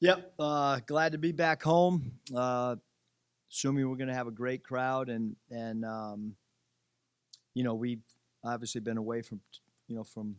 Yep. Glad to be back home. Assuming we're going to have a great crowd, and we've obviously been away from from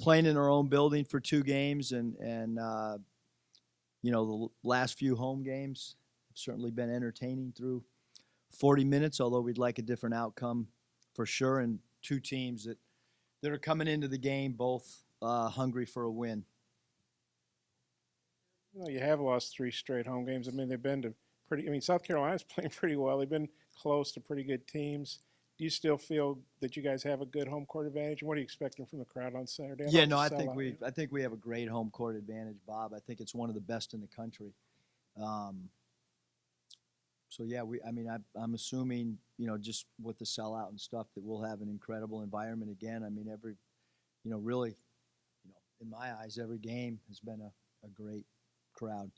playing in our own building for two games, and the last few home games have certainly been entertaining through 40 minutes. Although we'd like a different outcome for sure, and two teams that are coming into the game both hungry for a win. You have lost three straight home games. I mean, they've been to pretty. I mean, South Carolina's playing pretty well. They've been close to pretty good teams. Do you still feel that you guys have a good home court advantage? And what are you expecting from the crowd on Saturday? Yeah, no, I think we have a great home court advantage, Bob. I think it's one of the best in the country. Um, so yeah, I'm assuming just with the sellout and stuff that we'll have an incredible environment again. I mean, really, in my eyes, every game has been a great crowd.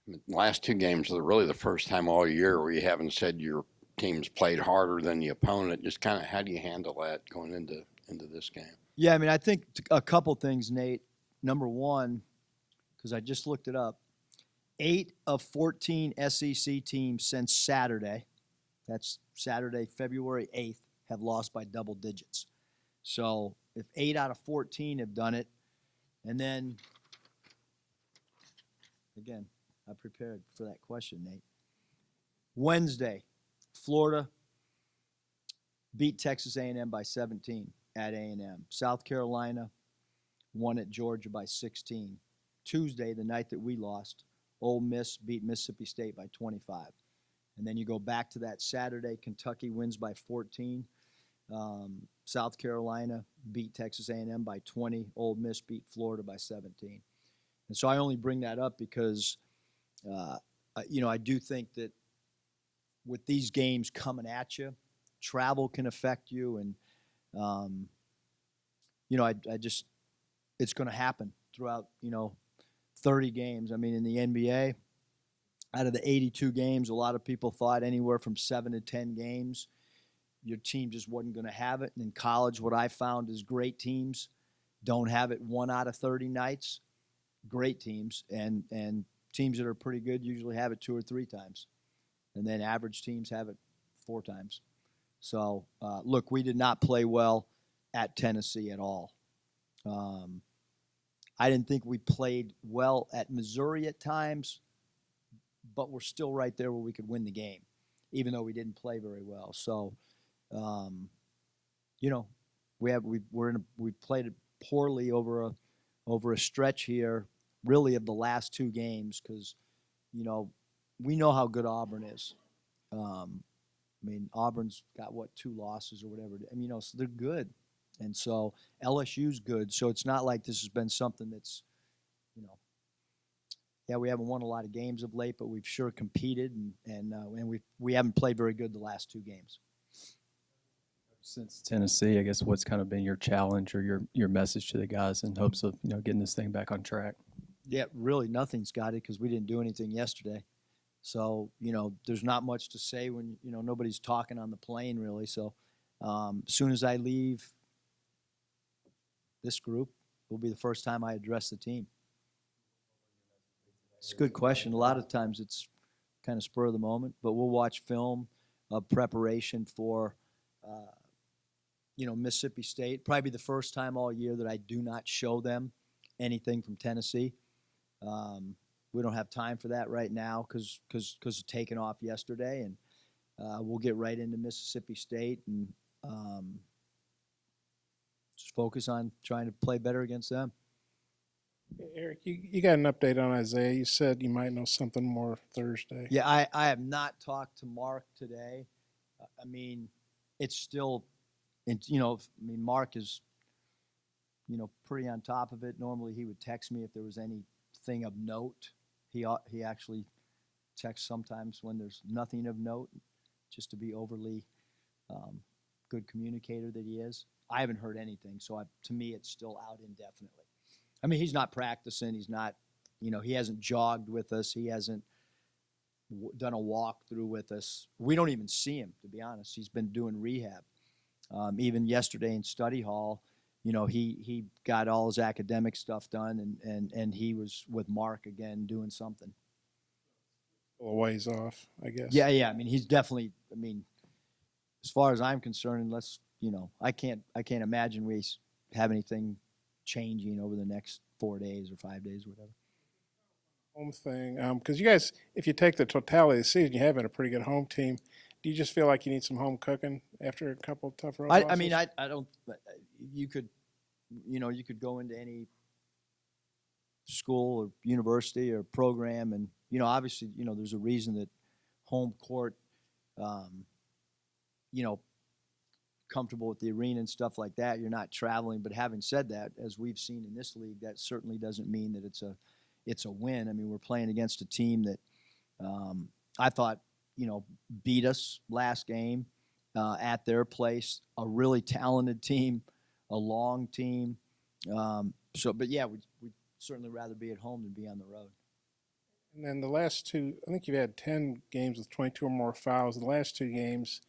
The last two games are really the first time all year where you haven't said your team's played harder than the opponent. Just kind of how do you handle that going into this game? Yeah, I mean, I think a couple things, Nate. Number one, because I just looked it up, 8 of 14 SEC teams since Saturday, that's Saturday, February 8th, have lost by double digits. So if 8 out of 14 have done it, and then, again, I prepared for that question, Nate. Wednesday, Florida beat Texas A&M by 17 at A&M. South Carolina won at Georgia by 16. Tuesday, the night that we lost, Ole Miss beat Mississippi State by 25. And then you go back to that Saturday, Kentucky wins by 14. South Carolina beat Texas A&M by 20. Ole Miss beat Florida by 17. And so I only bring that up because, I do think that with these games coming at you, travel can affect you. And, I just, it's going to happen throughout, 30 games. I mean, in the NBA, out of the 82 games, a lot of people thought anywhere from 7 to 10 games, your team just wasn't going to have it. And in college, what I found is great teams don't have it 1 out of 30 nights. Great teams and teams that are pretty good usually have it 2 or 3 times. And then average teams have it 4 times. So, look, we did not play well at Tennessee at all. I didn't think we played well at Missouri at times, but we're still right there where we could win the game, even though we didn't play very well. So, we've played it poorly over a stretch here, really of the last 2 games, because we know how good Auburn is. Auburn's got 2 losses or whatever. So they're good, and so LSU's good. So it's not like this has been something that's, we haven't won a lot of games of late, but we've sure competed, and we haven't played very good the last 2 games. Since Tennessee, I guess what's kind of been your challenge or your message to the guys in hopes of getting this thing back on track? Yeah, really nothing, Scotty, because we didn't do anything yesterday. So there's not much to say when nobody's talking on the plane really. So as soon as I leave this group, will be the first time I address the team. It's a good question. A lot of times it's kind of spur of the moment, but we'll watch film of preparation for Mississippi State. Probably the first time all year that I do not show them anything from Tennessee. We don't have time for that right now because of taking off yesterday, and we'll get right into Mississippi State and just focus on trying to play better against them. Eric, you got an update on Isaiah. You said you might know something more Thursday. Yeah, I have not talked to Mark today. It's still, Mark is, pretty on top of it. Normally he would text me if there was anything of note. He actually texts sometimes when there's nothing of note, just to be overly good communicator that he is. I haven't heard anything, so to me it's still out indefinitely. He's not practicing. He's not, he hasn't jogged with us. He hasn't done a walkthrough with us. We don't even see him, to be honest. He's been doing rehab. Even yesterday in study hall, he got all his academic stuff done, and he was with Mark again doing something. A little ways off, I guess. Yeah. I mean, he's definitely. I mean, as far as I'm concerned, unless I can't imagine we have anything changing over the next 4 days or 5 days, or whatever. Home thing, because you guys, if you take the totality of the season, you have been a pretty good home team. Do you just feel like you need some home cooking after a couple of tough road losses? I mean, I don't. You could, you could go into any school or university or program, and obviously, there's a reason that home court, you know, comfortable with the arena and stuff like that. You're not traveling, but having said that, as we've seen in this league, that certainly doesn't mean that it's a win. I mean, we're playing against a team that I thought beat us last game at their place. A really talented team, a long team. But yeah, we'd certainly rather be at home than be on the road. And then the last two, I think you've had 10 games with 22 or more fouls. The last two games,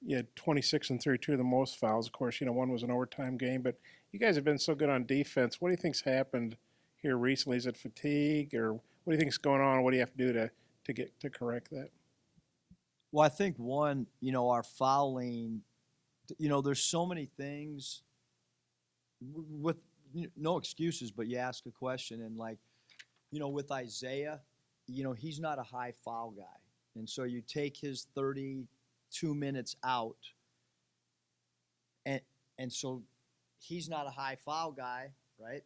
you had 26 and 32 of the most fouls. Of course, one was an overtime game, but you guys have been so good on defense. What do you think's happened here recently? Is it fatigue, or what do you think's going on? What do you have to do to correct that? Well, I think one, our fouling, there's so many things with no excuses, but you ask a question, and with Isaiah, he's not a high foul guy. And so you take his 32 minutes out, and so he's not a high foul guy, right?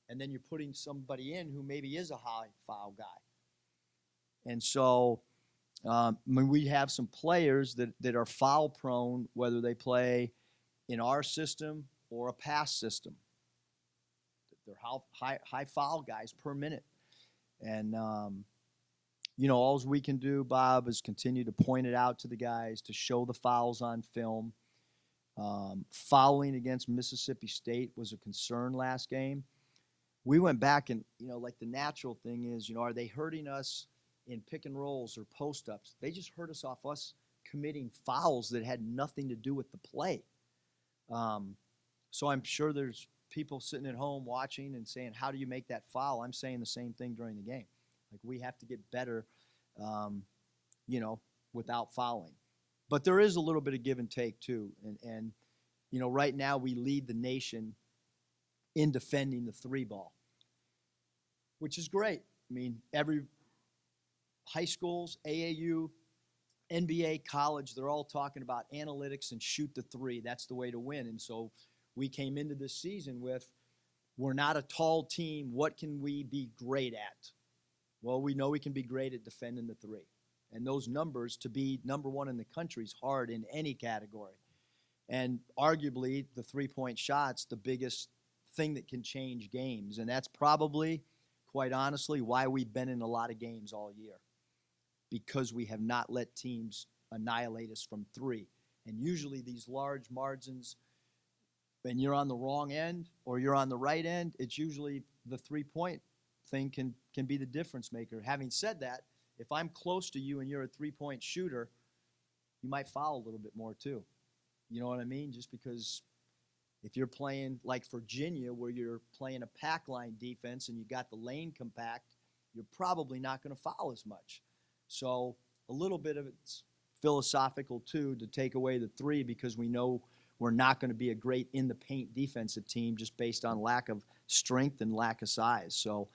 And then you're putting somebody in who maybe is a high foul guy. And so we have some players that are foul prone, whether they play in our system or a pass system. They're high foul guys per minute. And, all we can do, Bob, is continue to point it out to the guys, to show the fouls on film. Fouling against Mississippi State was a concern last game. We went back and, the natural thing is, are they hurting us in pick and rolls or post-ups? They just hurt us off us committing fouls that had nothing to do with the play. So I'm sure there's people sitting at home watching and saying, how do you make that foul? I'm saying the same thing during the game. We have to get better, without fouling. But there is a little bit of give and take too. And right now we lead the nation in defending the three ball, which is great. I mean, every high schools, AAU, NBA, college, they're all talking about analytics and shoot the three. That's the way to win. And so we came into this season with, we're not a tall team. What can we be great at? Well, we know we can be great at defending the three. And those numbers, to be number one in the country, is hard in any category. And arguably, the three-point shot's the biggest thing that can change games. And that's probably, quite honestly, why we've been in a lot of games all year. Because we have not let teams annihilate us from three. And usually these large margins, when you're on the wrong end or you're on the right end, it's usually the three-point thing can be the difference maker. Having said that, if I'm close to you and you're a three-point shooter, you might foul a little bit more too. You know what I mean? Just because if you're playing like Virginia, where you're playing a pack line defense and you got the lane compact, you're probably not going to foul as much. So a little bit of it's philosophical too, to take away the three, because we know we're not going to be a great in the paint defensive team just based on lack of strength and lack of size. So,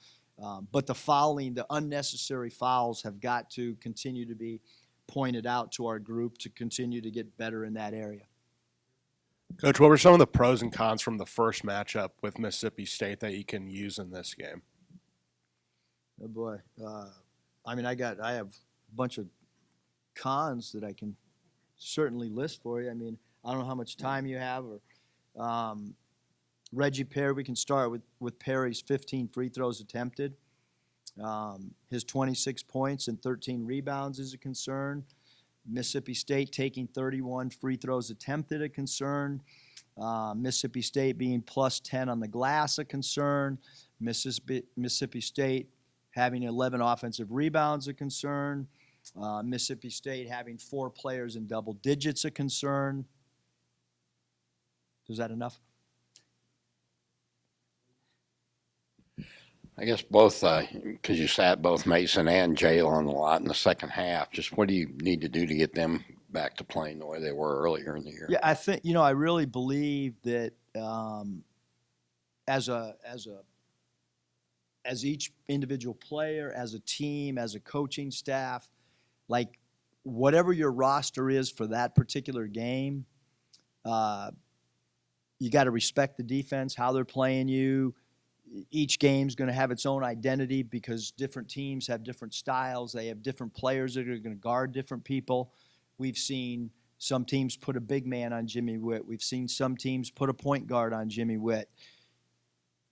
but the fouling, the unnecessary fouls have got to continue to be pointed out to our group to continue to get better in that area. Coach, what were some of the pros and cons from the first matchup with Mississippi State that you can use in this game? Oh boy. I have a bunch of cons that I can certainly list for you. I mean, I don't know how much time you have, or Reggie Perry. We can start with Perry's 15 free throws attempted. His 26 points and 13 rebounds is a concern. Mississippi State taking 31 free throws attempted, a concern. Mississippi State being plus 10 on the glass, a concern. Mississippi State having 11 offensive rebounds, a concern. Mississippi State having 4 players in double digits, a concern. Is that enough? I guess both, because you sat both Mason and Jalen a lot in the second half. Just what do you need to do to get them back to playing the way they were earlier in the year? Yeah, I think I really believe that as each individual player, as a team, as a coaching staff, like whatever your roster is for that particular game, you got to respect the defense, how they're playing you. Each game's going to have its own identity because different teams have different styles. They have different players that are going to guard different people. We've seen some teams put a big man on Jimmy Witt. We've seen some teams put a point guard on Jimmy Witt.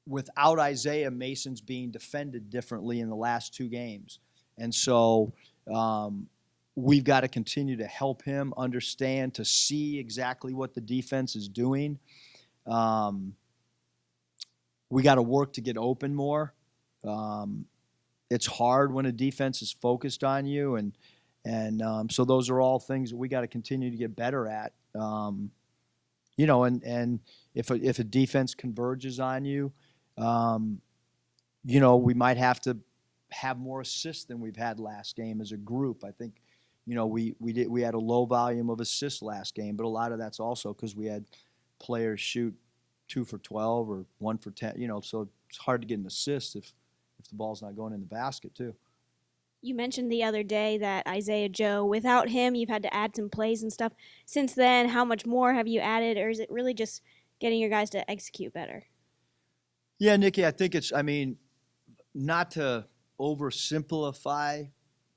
Without Isaiah, Mason's being defended differently in the last two games. And so we've got to continue to help him understand, to see exactly what the defense is doing. We got to work to get open more. It's hard when a defense is focused on you, and so those are all things that we got to continue to get better at. And if a defense converges on you, we might have to have more assists than we've had last game as a group. I think, we had a low volume of assists last game, but a lot of that's also because we had players shoot 2 for 12 or 1 for 10. So it's hard to get an assist if the ball's not going in the basket too. You mentioned the other day that Isaiah Joe, without him, you've had to add some plays and stuff. Since then, how much more have you added, or is it really just getting your guys to execute better? Yeah, Nikki, I think it's, not to oversimplify,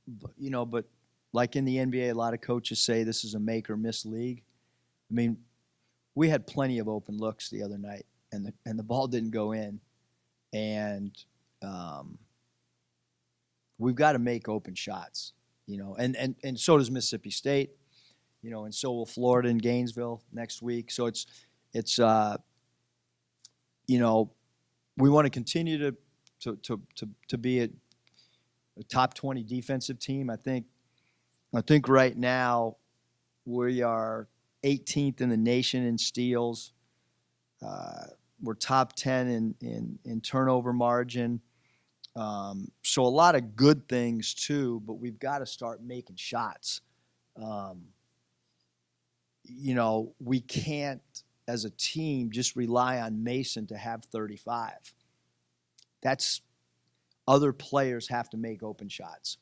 but like in the NBA, a lot of coaches say this is a make or miss league. We had plenty of open looks the other night, and the ball didn't go in. And we've got to make open shots, and so does Mississippi State, and so will Florida and Gainesville next week. So it's we want to continue to be a top 20 defensive team. I think right now we are 18th in the nation in steals. We're top 10 in turnover margin. So a lot of good things too, but we've got to start making shots. We can't, as a team, just rely on Mason to have 35. That's other players have to make open shots.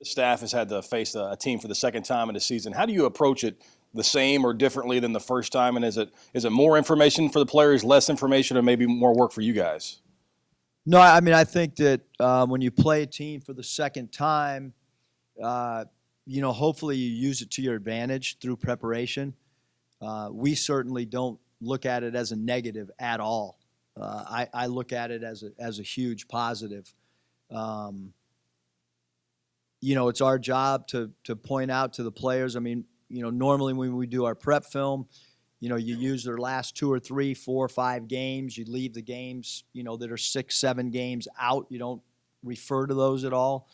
The staff has had to face a team for the second time in the season. How do you approach it the same or differently than the first time? And is it more information for the players, less information, or maybe more work for you guys? No, I think that when you play a team for the second time, hopefully you use it to your advantage through preparation. We certainly don't look at it as a negative at all. I look at it as a huge positive. It's our job to point out to the players. Normally when we do our prep film, you use their last 2 or 3, 4 or 5 games. You leave the games, that are 6, 7 games out. You don't refer to those at all.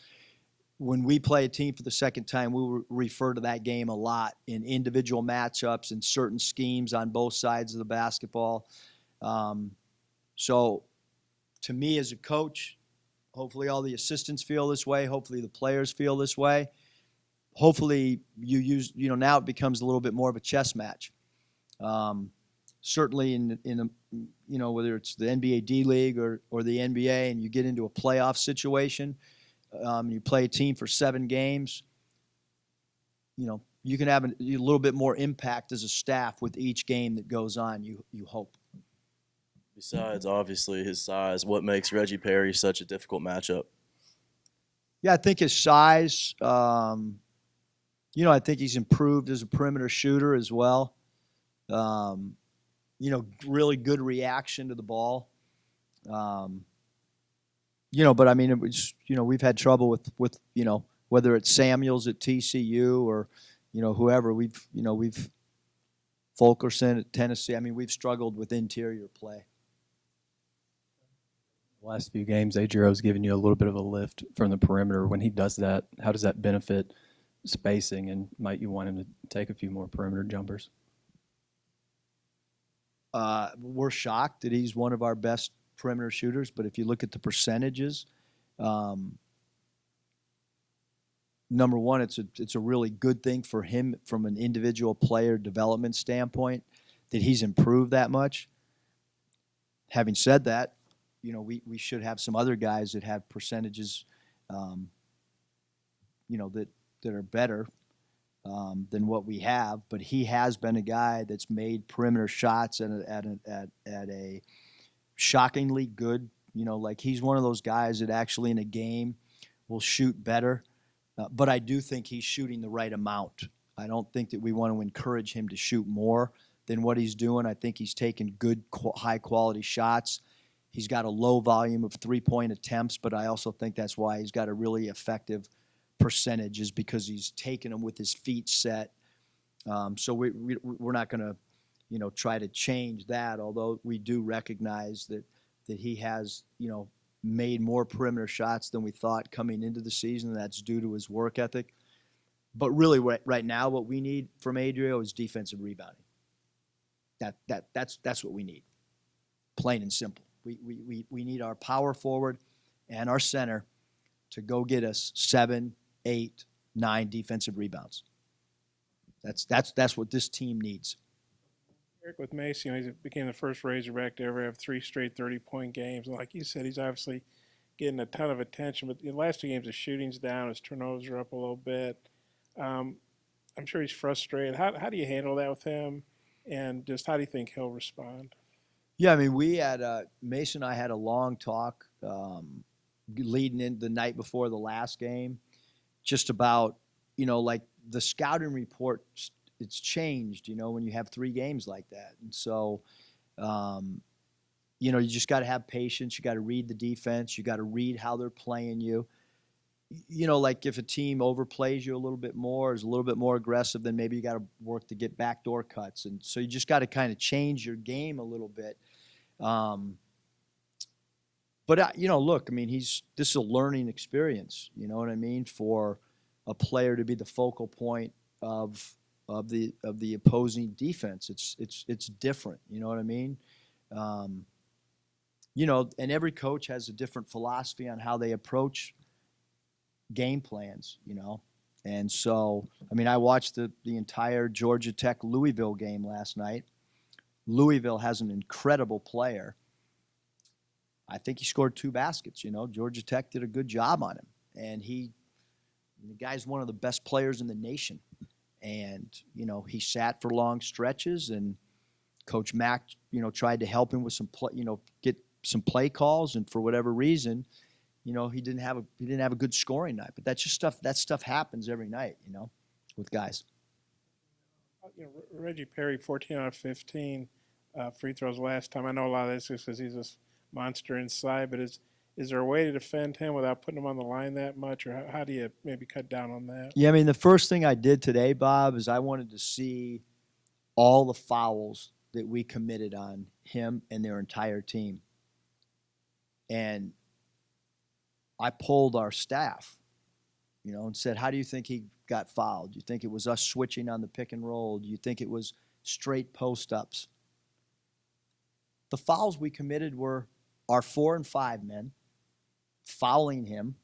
When we play a team for the second time, we refer to that game a lot in individual matchups and certain schemes on both sides of the basketball. So to me as a coach, hopefully all the assistants feel this way. Hopefully the players feel this way. Hopefully you use, now it becomes a little bit more of a chess match. Certainly in whether it's the NBA D League or the NBA, and you get into a playoff situation, you play a team for 7 games, you can have a little bit more impact as a staff with each game that goes on, you hope. Besides, obviously, his size, what makes Reggie Perry such a difficult matchup? Yeah, I think his size, I think he's improved as a perimeter shooter as well. Really good reaction to the ball. But it was, we've had trouble with whether it's Samuels at TCU or, whoever we've Fulkerson at Tennessee. We've struggled with interior play. The last few games, Adrio's given you a little bit of a lift from the perimeter. When he does that, how does that benefit spacing, and might you want him to take a few more perimeter jumpers? We're shocked that he's one of our best perimeter shooters, but if you look at the percentages, number one, it's a really good thing for him from an individual player development standpoint that he's improved that much. Having said that, you know, we should have some other guys that have percentages, you know, that are better than what we have. But he has been a guy that's made perimeter shots at a shockingly good, you know, like he's one of those guys that actually in a game will shoot better. But I do think he's shooting the right amount. I don't think that we want to encourage him to shoot more than what he's doing. I think he's taking good, high-quality shots. He's got a low volume of three-point attempts, but I also think that's why he's got a really effective percentage is because he's taking them with his feet set. So we're not going to, you know, try to change that, although we do recognize that he has, you know, made more perimeter shots than we thought coming into the season. That's due to his work ethic. But really, right now, what we need from Adrio is defensive rebounding. That's what we need, plain and simple. We need our power forward and our center to go get us 7, 8, 9 defensive rebounds. That's what this team needs. Eric, with Macy, you know, he became the first Razorback to ever have 3 straight 30-point games. And like you said, he's obviously getting a ton of attention. But the last 2 games, his shooting's down, his turnovers are up a little bit. I'm sure he's frustrated. How do you handle that with him? And just how do you think he'll respond? Yeah, I mean, we had Mason and I had a long talk leading in the night before the last game, just about, you know, like the scouting report. It's changed, you know, when you have 3 games like that, and so, you know, you just got to have patience. You got to read the defense. You got to read how they're playing you. You know, like if a team overplays you a little bit more, is a little bit more aggressive, then maybe you got to work to get backdoor cuts. And so you just got to kind of change your game a little bit. But, you know, look, I mean, this is a learning experience, you know what I mean, for a player to be the focal point of the opposing defense. It's different, you know what I mean? You know, and every coach has a different philosophy on how they approach game plans, you know. And so, I mean, I watched the entire Georgia Tech Louisville game last night. Louisville has an incredible player. I think he scored 2 baskets, you know. Georgia Tech did a good job on him. And the guy's one of the best players in the nation. And, you know, he sat for long stretches, and Coach Mack, you know, tried to help him with get some play calls, and for whatever reason, you know, he didn't have a good scoring night. But that's just stuff happens every night, you know, with guys. You know, Reggie Perry, 14 out of 15 free throws last time. I know a lot of this is because he's this monster inside, but is there a way to defend him without putting him on the line that much, or how do you maybe cut down on that? Yeah, I mean, the first thing I did today, Bob, is I wanted to see all the fouls that we committed on him and their entire team. And I polled our staff, you know, and said, how do you think he got fouled? Do you think it was us switching on the pick and roll? Do you think it was straight post-ups? The fouls we committed were our 4 and 5 men fouling him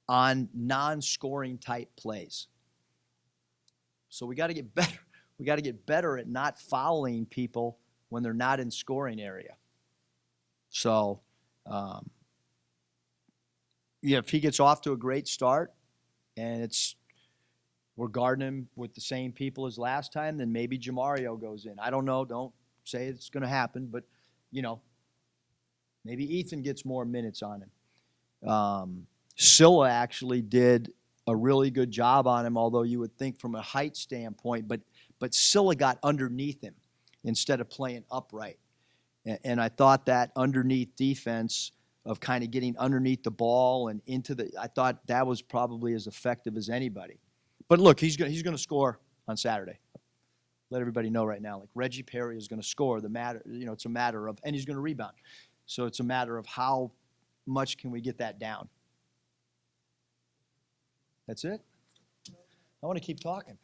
on non-scoring type plays. So we got to get better. We got to get better at not fouling people when they're not in scoring area. So, yeah, if he gets off to a great start and we're guarding him with the same people as last time, then maybe Jamario goes in. I don't know. Don't say it's going to happen, but, you know, maybe Ethan gets more minutes on him. Scylla actually did a really good job on him, although you would think from a height standpoint, but Scylla got underneath him instead of playing upright. And I thought that underneath defense of kind of getting underneath the ball and I thought that was probably as effective as anybody. But look, he's going to score on Saturday. Let everybody know right now, like Reggie Perry is going to score. It's a matter of, and he's going to rebound. So it's a matter of how much can we get that down. That's it. I want to keep talking.